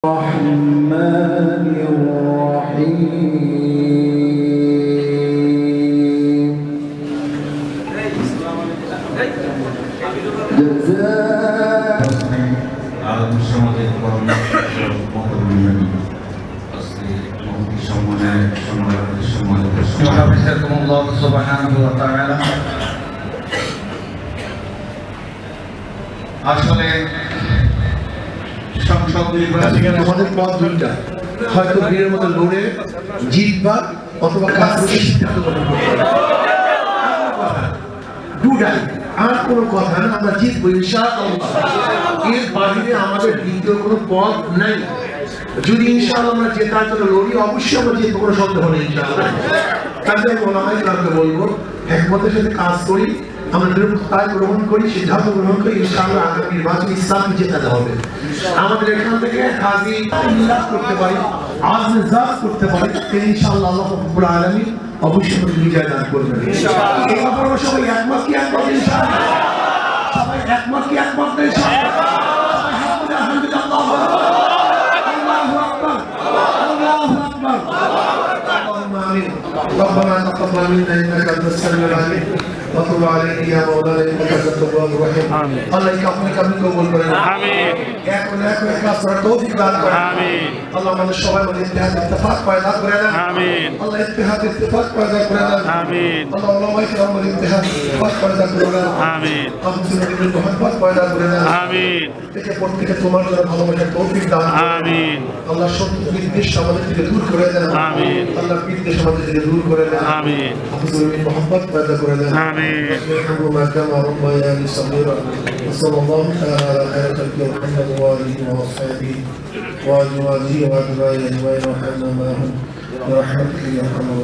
الرحمن الرحيم جزاء يحفظكم الله سبحانه وتعالى আসলে সংসদ নির্বাচনে আমাদের পথ দুইটা, হয়তো বীরের মতো লড়ে জিতবা অথবা কাজ করে সিদ্ধান্ত গ্রহণ করতে হবে। দুটাই, আর কোনো কথা না, আমরা জিতবো ইনশাআল্লাহ। এর বাইরে আমাদের দ্বিতীয় কোনো পথ নাই। যদি ইনশাআল্লাহ আমরা জেতার জন্য লড়ি, অবশ্যই আমরা জিতবো, কোনো সন্দেহ নেই ইনশাআল্লাহ। কাজে মনে হয় কাউকে বলবো একমতের সাথে কাজ করি, আমরা নিরপেক্ষতা গ্রহণ করি, সিদ্ধান্ত গ্রহণ করি, ইনশাআল্লাহ আগামী নির্বাচনে ইসলামকে জেতাতে হবে। আমাদের এখান থেকে কাজী ইল্লাহ করতে পারি, আজমে জাত করতে পারি, ইনশাআল্লাহ আল্লাহ রাব্বুল আলামিন অবশ্যই বিজয় দান করবেন ইনশাআল্লাহ। এই ব্যাপারে সবাই একমত কি একমত ইনশাআল্লাহ? সবাই একমত কি একমত ইনশাআল্লাহ? সবাই হাত তুলে আলহামদুলিল্লাহ, আল্লাহু আকবার, আল্লাহু আকবার, আল্লাহু আকবার, আল্লাহুম্মা আমিন। ربنا تقبل منا انك انت السميع العليم وتب علينا يا مولانا انك انت التواب الرحيم الله يكفيك من قبول করেন আমিন এখন ইখলাস করার তৌফিক দান করেন আমিন আল্লাহ আমাদের সবার মধ্যে ইত্তেফাক পয়দা করে দেন আমিন আল্লাহ ইত্তেফাক পয়দা করে দেন আমিন আল্লাহ উলামায়ে কেরামের মধ্যে ইত্তেফাক পয়দা করে দেন আমিন মুসলিমদের মোহাব্বত পয়দা করে দেন আমিন প্রত্যেকে তোমার জন্য ভালোবাসার তৌফিক দান আমিন আল্লাহ শত্রু বিদ্বেষ আমাদের থেকে দূর করে দেন আমিন আল্লাহ বিদ্বেষ আমাদের থেকে দূর করে দেন আমিন মুসলিমদের মোহাব্বত পয়দা করে দেন আমিন ربما كما ربياني صغيرا وصلى الله تعالى على خير خلق محمد وآله وأصحابه وأزواجه وأتباعه أجمعين وحنا معهم برحمتك يا أرحم الراحمين.